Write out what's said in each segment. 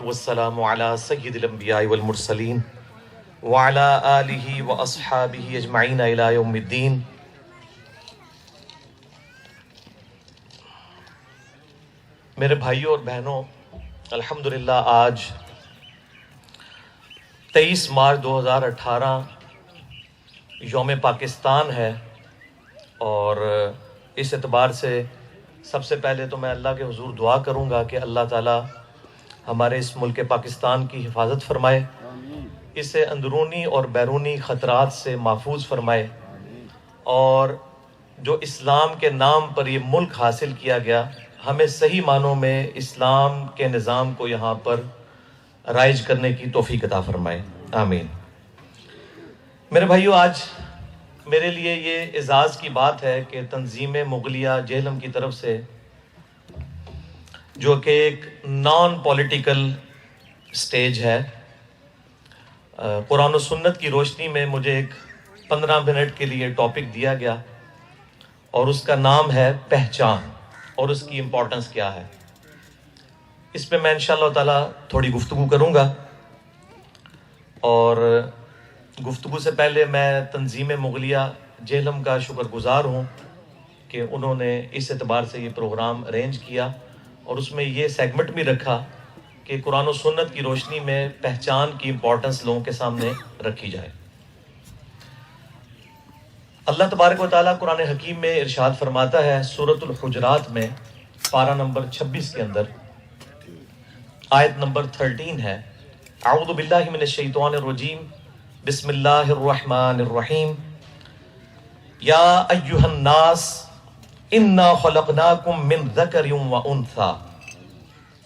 والسلام على سید الانبیاء والمرسلین وعلى آلہ واصحابہ اجمعین الی یوم الدین۔ میرے بھائیوں اور بہنوں، الحمدللہ آج 23 مارچ 2018 یوم پاکستان ہے، اور اس اعتبار سے سب سے پہلے تو میں اللہ کے حضور دعا کروں گا کہ اللہ تعالی ہمارے اس ملک پاکستان کی حفاظت فرمائے، اسے اندرونی اور بیرونی خطرات سے محفوظ فرمائے، اور جو اسلام کے نام پر یہ ملک حاصل کیا گیا، ہمیں صحیح معنوں میں اسلام کے نظام کو یہاں پر رائج کرنے کی توفیق عطا فرمائے، آمین۔ میرے بھائیو، آج میرے لیے یہ اعزاز کی بات ہے کہ تنظیم مغلیہ جہلم کی طرف سے، جو کہ ایک نان پولیٹیکل سٹیج ہے، قرآن و سنت کی روشنی میں مجھے ایک 15 منٹ کے لیے ٹاپک دیا گیا، اور اس کا نام ہے پہچان اور اس کی امپورٹنس کیا ہے۔ اس پہ میں انشاءاللہ تعالی تھوڑی گفتگو کروں گا، اور گفتگو سے پہلے میں تنظیم مغلیہ جہلم کا شکر گزار ہوں کہ انہوں نے اس اعتبار سے یہ پروگرام ارینج کیا، اور اس میں یہ سیگمنٹ بھی رکھا کہ قرآن و سنت کی روشنی میں پہچان کی امپورٹنس لوگوں کے سامنے رکھی جائے۔ اللہ تبارک و تعالیٰ قرآن حکیم میں ارشاد فرماتا ہے، سورۃ الحجرات میں پارہ نمبر 26 کے اندر آیت نمبر 13 ہے، اعوذ باللہ من الشیطان الرجیم، بسم اللہ الرحمن الرحیم، یا ایہا الناس انا خلقناکم من ذکر و انثی،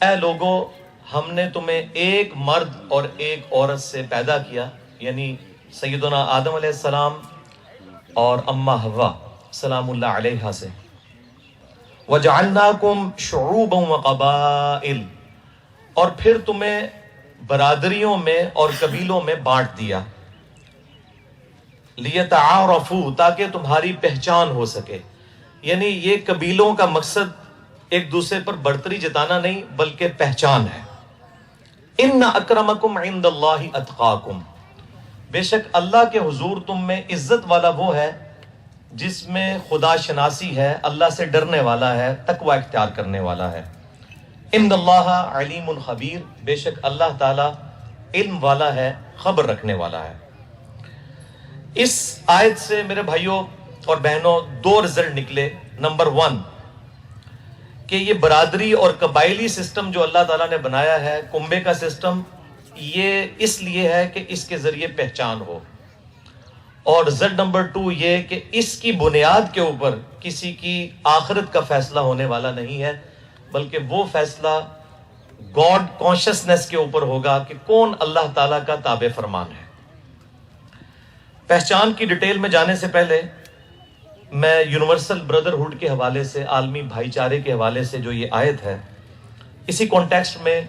اے لوگو ہم نے تمہیں ایک مرد اور ایک عورت سے پیدا کیا، یعنی سیدنا آدم علیہ السلام اور اماں حوا سلام اللہ علیہا سے، وجعلناکم شعوبا وقبائل، اور پھر تمہیں برادریوں میں اور قبیلوں میں بانٹ دیا، لیتعارفوا، تاکہ تمہاری پہچان ہو سکے۔ یعنی یہ قبیلوں کا مقصد ایک دوسرے پر برتری جتانا نہیں، بلکہ پہچان ہے۔ ان اکرمکم عند اللہ اتقاکم، بے شک اللہ کے حضور تم میں عزت والا وہ ہے جس میں خدا شناسی ہے، اللہ سے ڈرنے والا ہے، تقوی اختیار کرنے والا ہے۔ ان اللہ علیم خبیر، بے شک اللہ تعالی علم والا ہے، خبر رکھنے والا ہے۔ اس آیت سے میرے بھائیوں اور بہنوں دو رزلٹ نکلے۔ نمبر 1 کہ یہ برادری اور قبائلی سسٹم جو اللہ تعالیٰ نے بنایا ہے، کنبے کا سسٹم، یہ اس لیے ہے کہ اس کے ذریعے پہچان ہو، اور رزلٹ نمبر 2 یہ کہ اس کی بنیاد کے اوپر کسی کی آخرت کا فیصلہ ہونے والا نہیں ہے، بلکہ وہ فیصلہ گاڈ کانشسنس کے اوپر ہوگا کہ کون اللہ تعالیٰ کا تابع فرمان ہے۔ پہچان کی ڈیٹیل میں جانے سے پہلے میں یونیورسل بردرہڈ کے حوالے سے، عالمی بھائی چارے کے حوالے سے جو یہ آیت ہے، اسی کانٹیکسٹ میں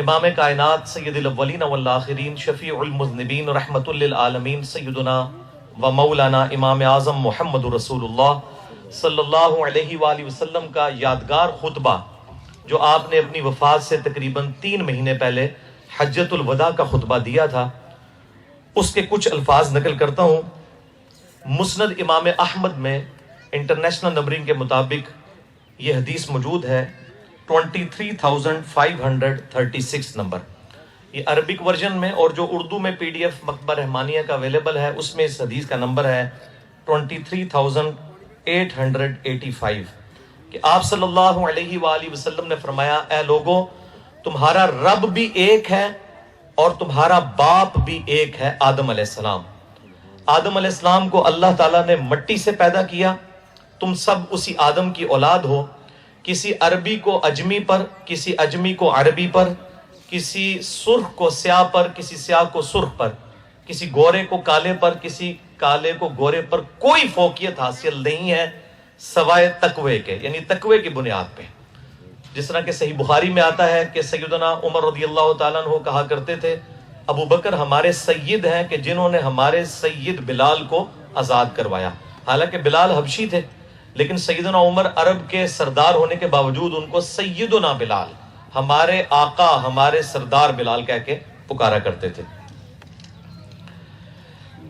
امام کائنات سید الاولین والآخرین شفیع المذنبین رحمت للعالمین سیدنا و مولانا امام اعظم محمد رسول اللہ صلی اللہ علیہ وآلہ وسلم کا یادگار خطبہ جو آپ نے اپنی وفات سے تقریباً 3 مہینے پہلے حجۃ الوداع کا خطبہ دیا تھا، اس کے کچھ الفاظ نقل کرتا ہوں۔ مسند امام احمد میں انٹرنیشنل نمبرنگ کے مطابق یہ حدیث موجود ہے 23,536 نمبر، یہ عربک ورژن میں، اور جو اردو میں پی ڈی ایف مکتبہ رحمانیہ کا اویلیبل ہے اس میں اس حدیث کا نمبر ہے 23,885، کہ آپ صلی اللہ علیہ وآلہ وسلم نے فرمایا، اے لوگو تمہارا رب بھی ایک ہے اور تمہارا باپ بھی ایک ہے، آدم علیہ السلام۔ آدم علیہ السلام کو اللہ تعالیٰ نے مٹی سے پیدا کیا، تم سب اسی آدم کی اولاد ہو۔ کسی عربی کو اجمی پر، کسی اجمی کو عربی پر، کسی سرخ کو سیاہ پر، کسی سیاہ کو سرخ پر، کسی گورے کو کالے پر، کسی کالے کو گورے پر کوئی فوقیت حاصل نہیں ہے سوائے تقوی کے، یعنی تقوی کی بنیاد پہ۔ جس طرح کہ صحیح بخاری میں آتا ہے کہ سیدنا عمر رضی اللہ تعالیٰ عنہ کہا کرتے تھے، ابو بکر ہمارے سید ہیں کہ جنہوں نے ہمارے سید بلال کو آزاد کروایا۔ حالانکہ بلال حبشی تھے، لیکن سیدنا عمر عرب کے سردار ہونے کے باوجود ان کو سیدنا بلال، ہمارے آقا ہمارے سردار بلال کہہ کے پکارا کرتے تھے۔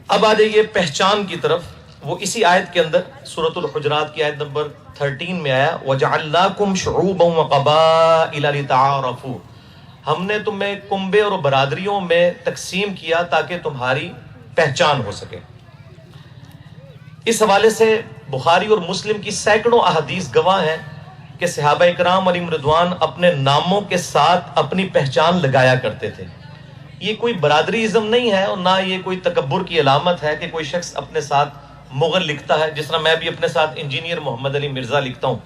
اب آ جائیے پہچان کی طرف، وہ اسی آیت کے اندر سورۃ الحجرات کی آیت نمبر 13 میں آیا وَجَعَلْنَاكُمْ شُعُوبًا وَقَبَائِلَ لِتَعَارَفُوا، ہم نے تمہیں کنبے اور برادریوں میں تقسیم کیا تاکہ تمہاری پہچان ہو سکے۔ اس حوالے سے بخاری اور مسلم کی سینکڑوں احادیث گواہ ہیں کہ صحابہ اکرام علیہم رضوان اپنے ناموں کے ساتھ اپنی پہچان لگایا کرتے تھے۔ یہ کوئی برادری ازم نہیں ہے اور نہ یہ کوئی تکبر کی علامت ہے کہ کوئی شخص اپنے ساتھ مغل لکھتا ہے، جس طرح میں بھی اپنے ساتھ انجینئر محمد علی مرزا لکھتا ہوں۔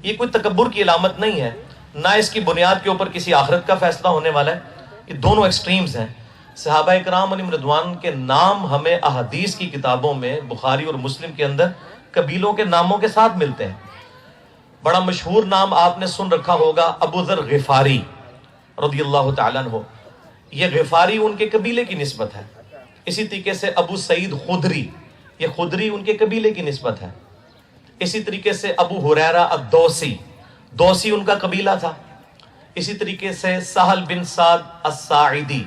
یہ کوئی تکبر کی علامت نہیں ہے، نہ اس کی بنیاد کے اوپر کسی آخرت کا فیصلہ ہونے والا ہے۔ یہ دونوں ایکسٹریمز ہیں۔ صحابہ اکرام علیہم رضوان کے نام ہمیں احادیث کی کتابوں میں بخاری اور مسلم کے اندر قبیلوں کے ناموں کے ساتھ ملتے ہیں۔ بڑا مشہور نام آپ نے سن رکھا ہوگا ابو ذر غفاری رضی اللہ تعالیٰ عنہ، یہ غفاری ان کے قبیلے کی نسبت ہے۔ اسی طریقے سے ابو سعید خدری، یہ خدری ان کے قبیلے کی نسبت ہے۔ اسی طریقے سے ابو ہریرہ الدوسی، دوسی ان کا قبیلہ تھا۔ اسی طریقے سے سہل بن سعد الساعدی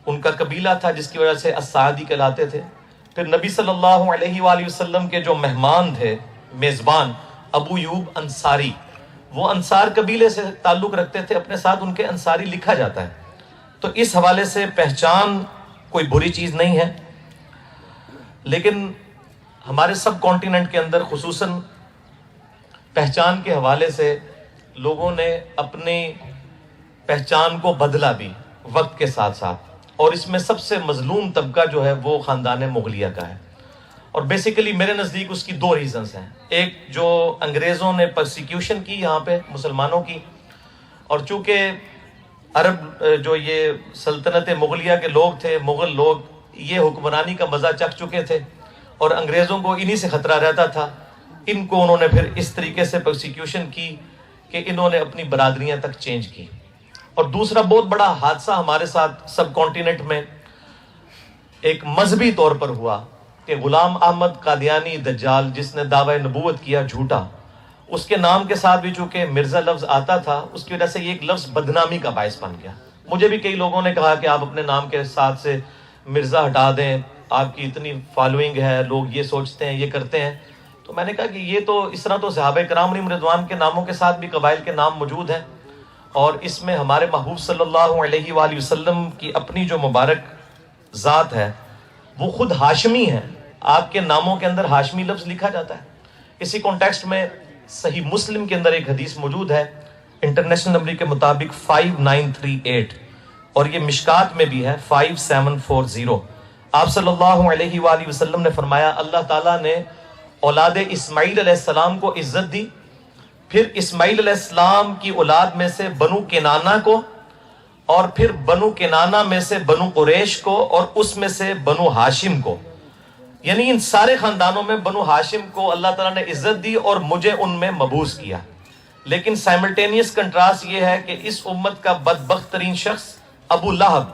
ان کا قبیلہ تھا، جس کی وجہ سے الساعدی کہلاتے تھے۔ پھر نبی صلی اللہ علیہ وآلہ وسلم کے جو مہمان تھے، میزبان، ابو ایوب انصاری، وہ انصار قبیلے سے تعلق رکھتے تھے، اپنے ساتھ ان کے انصاری لکھا جاتا ہے۔ تو اس حوالے سے پہچان کوئی بری چیز نہیں ہے، لیکن ہمارے سب کانٹیننٹ کے اندر خصوصاً پہچان کے حوالے سے لوگوں نے اپنی پہچان کو بدلا بھی وقت کے ساتھ ساتھ، اور اس میں سب سے مظلوم طبقہ جو ہے وہ خاندان مغلیہ کا ہے۔ اور بیسیکلی میرے نزدیک اس کی دو ریزنز ہیں۔ ایک، جو انگریزوں نے پرسیکیوشن کی یہاں پہ مسلمانوں کی، اور چونکہ عرب جو یہ سلطنت مغلیہ کے لوگ تھے، مغل لوگ، یہ حکمرانی کا مزہ چکھ چکے تھے اور انگریزوں کو انہی سے خطرہ رہتا تھا، ان کو انہوں نے پھر اس طریقے سے پرسیکیوشن کی کہ انہوں نے اپنی برادریاں تک چینج کی۔ اور دوسرا بہت بڑا حادثہ ہمارے ساتھ سب کانٹیننٹ میں ایک مذہبی طور پر ہوا کہ غلام احمد قادیانی دجال، جس نے دعوی نبوت کیا جھوٹا، اس کے نام کے ساتھ بھی چونکہ مرزا لفظ آتا تھا، اس کی وجہ سے یہ ایک لفظ بدنامی کا باعث بن گیا۔ مجھے بھی کئی لوگوں نے کہا کہ آپ اپنے نام کے ساتھ سے مرزا ہٹا دیں، آپ کی اتنی فالوئنگ ہے، لوگ یہ سوچتے ہیں، یہ کرتے ہیں۔ تو میں نے کہا کہ یہ تو اس طرح تو صحابہ کرام علیہم رضوان کے ناموں کے ساتھ بھی قبائل کے نام موجود ہیں، اور اس میں ہمارے محبوب صلی اللہ علیہ وآلہ وسلم کی اپنی جو مبارک ذات ہے وہ خود ہاشمی ہے، آپ کے ناموں کے اندر ہاشمی لفظ لکھا جاتا ہے۔ اسی کانٹیکسٹ میں صحیح مسلم کے اندر ایک حدیث موجود ہے انٹرنیشنل نمبر کے مطابق 5938، اور یہ مشکات میں بھی ہے 5740۔ آپ صلی اللہ علیہ وآلہ وسلم نے فرمایا اللہ تعالیٰ نے اولاد اسماعیل علیہ السلام کو عزت دی، پھر اسماعیل علیہ السلام کی اولاد میں سے بنو کنانہ کو، اور پھر بنو کنانہ میں سے بنو قریش کو، اور اس میں سے بنو ہاشم کو، یعنی ان سارے خاندانوں میں بنو ہاشم کو اللہ تعالیٰ نے عزت دی اور مجھے ان میں مبعوث کیا۔ لیکن سائملٹینیس کنٹراسٹ یہ ہے کہ اس امت کا بدبخت ترین شخص ابو لہب،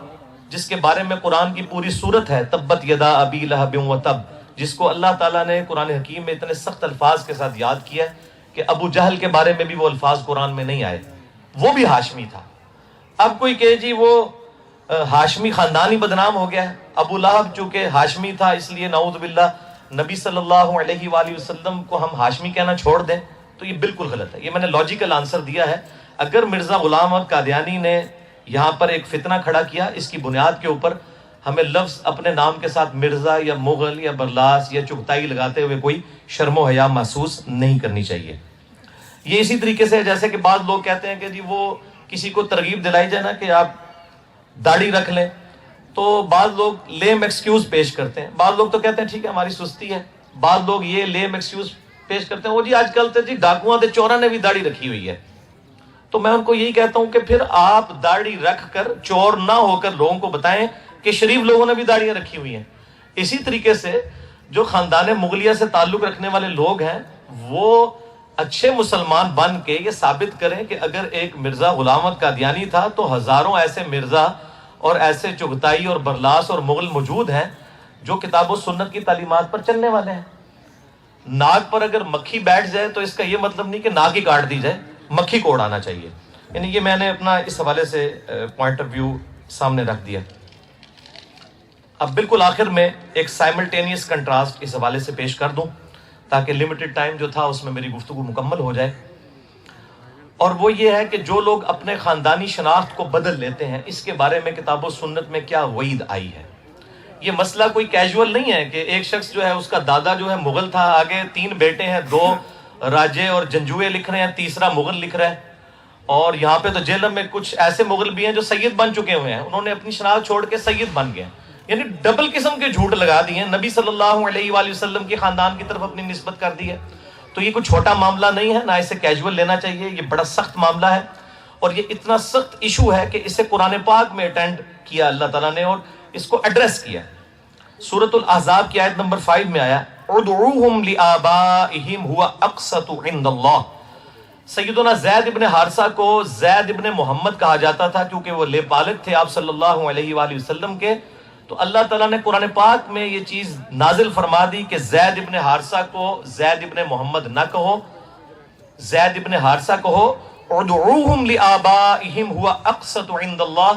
جس کے بارے میں قرآن کی پوری سورت ہے تبت یدا ابی لہب و تب، جس کو اللہ تعالیٰ نے قرآن حکیم میں اتنے سخت الفاظ کے ساتھ یاد کیا ہے کہ ابو جہل کے بارے میں بھی وہ الفاظ قرآن میں نہیں آئے، وہ بھی ہاشمی تھا۔ اب کوئی کہے جی وہ ہاشمی خاندان ہی بدنام ہو گیا ہے، ابو لہب چونکہ ہاشمی تھا اس لیے نعوذ باللہ نبی صلی اللہ علیہ وآلہ وسلم کو ہم ہاشمی کہنا چھوڑ دیں، تو یہ بالکل غلط ہے۔ یہ میں نے لاجیکل آنسر دیا ہے۔ اگر مرزا غلام احمد قادیانی نے یہاں پر ایک فتنہ کھڑا کیا، اس کی بنیاد کے اوپر ہمیں لفظ اپنے نام کے ساتھ مرزا یا مغل یا برلاس یا چغتائی لگاتے ہوئے کوئی شرم و حیا محسوس نہیں کرنی چاہیے۔ یہ اسی طریقے سے جیسے کہ بعض لوگ کہتے ہیں کہ جی وہ کسی کو ترغیب دلائی جائے نا کہ آپ داڑھی رکھ لیں، تو بعض لوگ لیم ایکسکیوز پیش کرتے ہیں۔ بعض لوگ تو کہتے ہیں ٹھیک ہے ہماری سستی ہے، بعض لوگ یہ لیم ایکسکیوز پیش کرتے ہیں وہ جی آج کل تو جی ڈاکواں تے چوراں نے بھی داڑھی رکھی ہوئی ہے۔ تو میں ان کو یہی کہتا ہوں کہ پھر آپ داڑھی رکھ کر چور نہ ہو کر لوگوں کو بتائیں کہ شریف لوگوں نے بھی داڑیاں رکھی ہوئی ہیں۔ اسی طریقے سے جو خاندان مغلیہ سے تعلق رکھنے والے لوگ ہیں وہ اچھے مسلمان بن کے یہ ثابت کریں کہ اگر ایک مرزا غلام احمد قادیانی تھا تو ہزاروں ایسے مرزا اور ایسے چغتائی اور برلاس اور مغل موجود ہیں جو کتاب و سنت کی تعلیمات پر چلنے والے ہیں۔ ناک پر اگر مکھی بیٹھ جائے تو اس کا یہ مطلب نہیں کہ ناک ہی کاٹ دی جائے، مکھی کو اڑانا چاہیے۔ یعنی یہ میں نے اپنا اس حوالے سے پوائنٹ آف ویو سامنے رکھ دیا. اب بالکل آخر میں ایک سائملٹینیس کنٹراسٹ اس حوالے سے پیش کر دوں تاکہ لمیٹڈ ٹائم جو تھا اس میں میری گفتگو مکمل ہو جائے. اور وہ یہ ہے کہ جو لوگ اپنے خاندانی شناخت کو بدل لیتے ہیں اس کے بارے میں کتاب و سنت میں کیا وعید آئی ہے. یہ مسئلہ کوئی کیجول نہیں ہے کہ ایک شخص جو ہے اس کا دادا جو ہے مغل تھا, آگے 3 بیٹے ہیں, 2 راجے اور جنجوئے لکھ رہے ہیں, تیسرا مغل لکھ رہا ہے. اور یہاں پہ تو جیلم میں کچھ ایسے مغل بھی ہیں جو سید بن چکے ہوئے ہیں, انہوں نے اپنی شناخت چھوڑ کے سید بن گئے. یعنی ڈبل قسم کے جھوٹ لگا دیے ہیں, نبی صلی اللہ علیہ وآلہ وسلم کے خاندان کی طرف اپنی نسبت کر دی ہے. تو یہ کوئی چھوٹا معاملہ نہیں ہے, نہ اسے کیجول لینا چاہیے, یہ بڑا سخت معاملہ ہے. اور یہ اتنا سخت ایشو ہے کہ اسے قرآن پاک میں اٹینڈ کیا اللہ تعالیٰ نے اور اس کو ایڈریس کیا. سورۃ الاحزاب کی آیت نمبر 5 میں آیا ادعوہم لآبائہم ہوا اقسط عند اللہ. سیدنا زید ابن حارثہ کو زید ابن محمد کہا جاتا تھا کیونکہ وہ لے پالک تھے آپ صلی اللہ علیہ وآلہ وسلم کے. تو اللہ تعالیٰ نے قرآن پاک میں یہ چیز نازل فرما دی کہ زید ابن حارثہ کو زید ابن محمد نہ کہو, زید ابن حارثہ کہو. ادعوہم لآبائہم ہوا اقسط عند اللہ,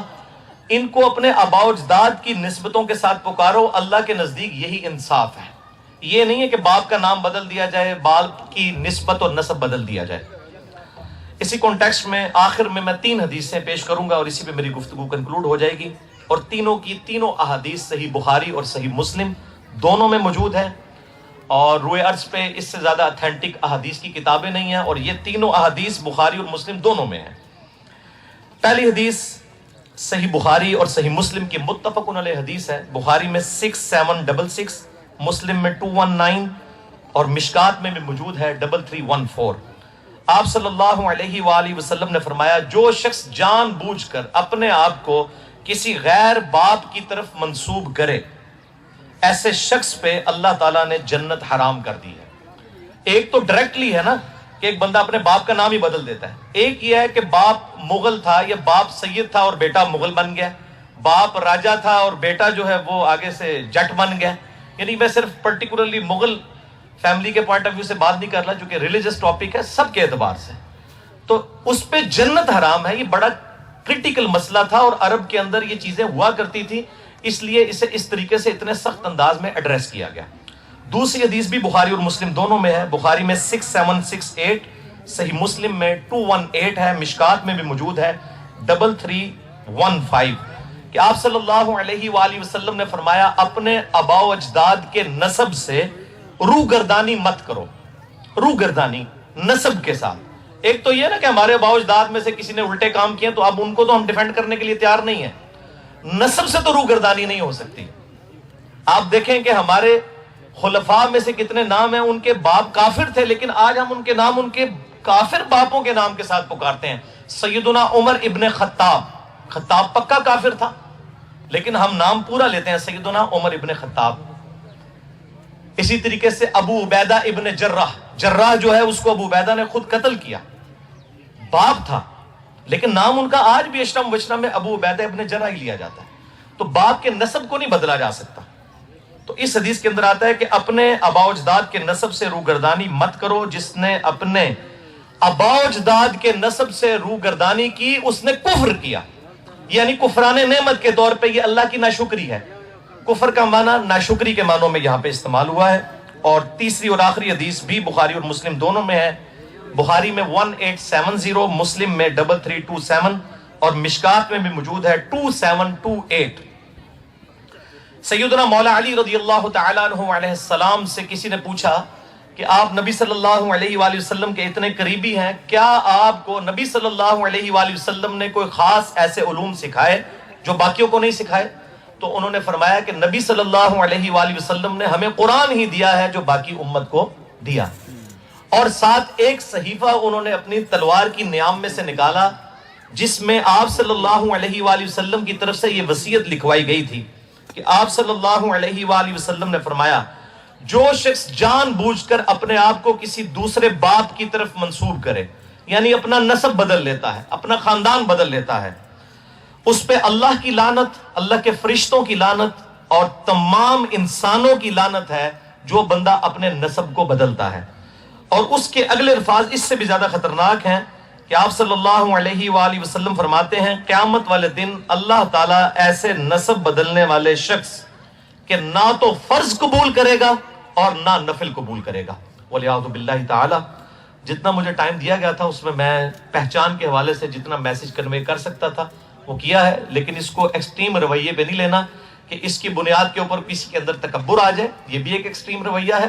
ان کو اپنے آباء و اجداد کی نسبتوں کے ساتھ پکارو, اللہ کے نزدیک یہی انصاف ہے. یہ نہیں ہے کہ باپ کا نام بدل دیا جائے, باپ کی نسبت اور نسب بدل دیا جائے. اسی کانٹیکسٹ میں آخر میں 3 حدیثیں پیش کروں گا اور اسی پہ میری گفتگو کنکلوڈ ہو جائے گی. اور تینوں احادیث صحیح بخاری اور صحیح مسلم دونوں میں موجود ہیں, اور روئے عرض پہ اس سے زیادہ اتھینٹک احادیث کی کتابیں نہیں ہیں, اور یہ تینوں احادیث بخاری اور مسلم دونوں میں ہیں. پہلی حدیث صحیح بخاری اور صحیح مسلم کی متفق علیہ حدیث ہے. بخاری میں 6766, مسلم میں 219 اور مشکات میں بھی موجود ہے 3314. آپ صلی اللہ علیہ وآلہ وسلم نے فرمایا جو شخص جان بوجھ کر اپنے آپ کو کسی غیر باپ کی طرف منسوب کرے ایسے شخص پہ اللہ تعالیٰ نے جنت حرام کر دی ہے. ایک تو ڈائریکٹلی ہے نا کہ ایک بندہ اپنے باپ کا نام ہی بدل دیتا ہے. ایک یہ ہے کہ باپ مغل تھا یا باپ سید تھا اور بیٹا مغل بن گیا, باپ راجہ تھا اور بیٹا جو ہے وہ آگے سے جٹ بن گیا. یعنی میں صرف پرٹیکولرلی مغل فیملی کے پوائنٹ آف ویو سے بات نہیں کر رہا جو کہ ریلیجس ٹاپک ہے, سب کے اعتبار سے تو اس پہ جنت حرام ہے. یہ بڑا کرٹیکل مسئلہ تھا اور عرب کے اندر یہ چیزیں ہوا کرتی تھی, اس لیے اسے اس طریقے سے اتنے سخت انداز میں ایڈریس کیا گیا. دوسری حدیث بھی بخاری اور مسلم دونوں میں ہے. بخاری میں 6768, صحیح مسلم میں 218 ہے, مشکات میں بھی موجود ہے 3315 کہ آپ صلی اللہ علیہ وآلہ وسلم نے فرمایا اپنے آباء و اجداد کے نسب سے روگردانی مت کرو. روگردانی نسب کے ساتھ, ایک تو یہ نا کہ ہمارے آباء و اجداد میں سے کسی نے الٹے کام کیے تو اب ان کو تو ہم ڈیفینڈ کرنے کے لیے تیار نہیں ہیں. نسب سے تو روگردانی نہیں ہو سکتی. آپ دیکھیں کہ ہمارے خلفاء میں سے کتنے نام ہیں ان کے باپ کافر تھے لیکن آج ہم ان کے نام ان کے کافر باپوں کے نام کے ساتھ پکارتے ہیں. سیدنا عمر ابن خطاب, خطاب پکا کافر تھا لیکن ہم نام پورا لیتے ہیں سیدنا عمر ابن خطاب. اسی طریقے سے ابو عبیدہ ابن جراح, جراح جو ہے اس کو ابو عبیدہ نے خود قتل کیا, باپ تھا لیکن نام ان کا آج بھی اشرم وشرم میں ابو عبیدہ ابن جراح ہی لیا جاتا ہے. تو باپ کے نسب کو نہیں بدلا جا سکتا. تو اس حدیث کے اندر آتا ہے کہ اپنے آباء و اجداد کے نسب سے روگردانی مت کرو. جس نے اپنے آباء و اجداد کے نسب سے روگردانی کی اس نے کفر کیا, یعنی کفران نعمت کے طور پہ یہ اللہ کی ناشکری ہے. کفر کا معنی ناشکری کے معنوں میں یہاں پہ استعمال ہوا ہے. اور تیسری اور آخری حدیث بھی بخاری اور مسلم دونوں میں ہے. بخاری میں 1870, مسلم میں 3327 اور مشکات میں بھی موجود ہے 2728. سیدنا مولا علی رضی اللہ تعالیٰ عنہ علیہ السلام سے کسی نے پوچھا کہ آپ نبی صلی اللہ علیہ وآلہ وسلم کے اتنے قریبی ہیں, کیا آپ کو نبی صلی اللہ علیہ وآلہ وسلم نے کوئی خاص ایسے علوم سکھائے جو باقیوں کو نہیں سکھائے؟ تو انہوں نے فرمایا کہ نبی صلی اللہ علیہ وآلہ وسلم نے ہمیں قرآن ہی دیا ہے جو باقی امت کو دیا. اور ساتھ ایک صحیفہ انہوں نے اپنی تلوار کی نیام میں سے نکالا جس میں آپ صلی اللہ علیہ وآلہ وسلم کی طرف سے یہ وصیت لکھوائی گئی تھی کہ آپ صلی اللہ علیہ وآلہ وسلم نے فرمایا جو شخص جان بوجھ کر اپنے آپ کو کسی دوسرے باپ کی طرف منسوب کرے, یعنی اپنا نسب بدل لیتا ہے, اپنا خاندان بدل لیتا ہے, اس پہ اللہ کی لعنت, اللہ کے فرشتوں کی لعنت اور تمام انسانوں کی لعنت ہے جو بندہ اپنے نسب کو بدلتا ہے. اور اس کے اگلے الفاظ اس سے بھی زیادہ خطرناک ہیں کہ آپ صلی اللہ علیہ وآلہ وسلم فرماتے ہیں قیامت والے دن اللہ تعالیٰ ایسے نسب بدلنے والے شخص کہ نہ تو فرض قبول کرے گا اور نہ نفل قبول کرے گا، وَلِعَوْذُ بِاللَّهِ تعالیٰ۔ جتنا مجھے ٹائم دیا گیا تھا اس میں پہچان کے حوالے سے جتنا میسج کنوے کر سکتا تھا وہ کیا ہے، لیکن اس کو ایکسٹریم رویے پہ نہیں لینا کہ اس کی بنیاد کے اوپر کسی کے اندر تکبر آ جائے، یہ بھی ایک ایکسٹریم رویہ ہے۔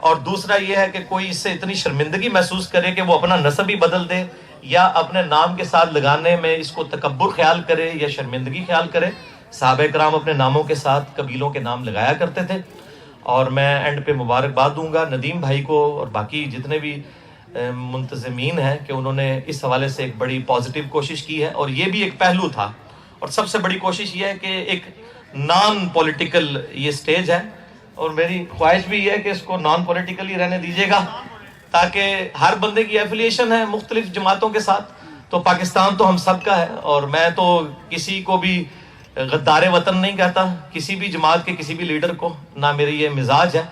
اور دوسرا یہ ہے کہ کوئی اس سے اتنی شرمندگی محسوس کرے کہ وہ اپنا نسب ہی بدل دے یا اپنے نام کے ساتھ لگانے میں اس کو تکبر خیال کرے یا شرمندگی خیال کرے۔ صحابہ کرام اپنے ناموں کے ساتھ قبیلوں کے نام لگایا کرتے تھے، اور میں اینڈ پہ مبارکباد دوں گا ندیم بھائی کو اور باقی جتنے بھی منتظمین ہیں کہ انہوں نے اس حوالے سے ایک بڑی پازیٹیو کوشش کی ہے، اور یہ بھی ایک پہلو تھا۔ اور سب سے بڑی کوشش یہ ہے کہ ایک نان پولیٹیکل یہ سٹیج ہے، اور میری خواہش بھی یہ ہے کہ اس کو نان پولیٹیکل ہی رہنے دیجیے گا، تاکہ ہر بندے کی ایفیلیشن ہے مختلف جماعتوں کے ساتھ، تو پاکستان تو ہم سب کا ہے، اور میں تو کسی کو بھی غدار وطن نہیں کہتا، کسی بھی جماعت کے کسی بھی لیڈر کو، نہ میری یہ مزاج ہے۔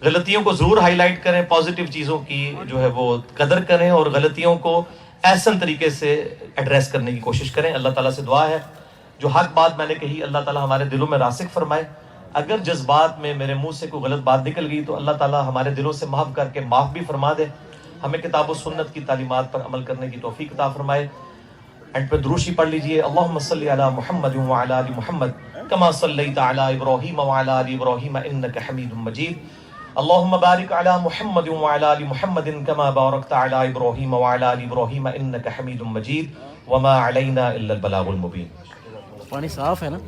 غلطیوں کو ضرور ہائی لائٹ کریں، پازیٹیو چیزوں کی جو ہے وہ قدر کریں، اور غلطیوں کو احسن طریقے سے ایڈریس کرنے کی کوشش کریں۔ اللہ تعالیٰ سے دعا ہے جو حق بات میں نے کہی اللہ تعالیٰ ہمارے دلوں میں راسخ فرمائے۔ اگر جذبات میں میرے منہ سے کوئی غلط بات نکل گئی تو اللہ تعالیٰ ہمارے دلوں سے محو کر کے معاف بھی فرما دے، ہمیں کتاب و سنت کی تعلیمات پر عمل کرنے کی توفیق عطا فرمائے۔ اینڈ پہ دروشی پڑھ لیجئے، اللہم صلی علی محمد وعلی آل محمد کما صلیت علی ابراہیم وعلی آل ابراہیم انک حمید مجید، اللہم بارک علی محمد وعلی آل محمد کما بارکت علی ابراہیم وعلی آل ابراہیم انک حمید مجید، وما علینا الا البلاغ المبین۔ پانی صاف ہے نا؟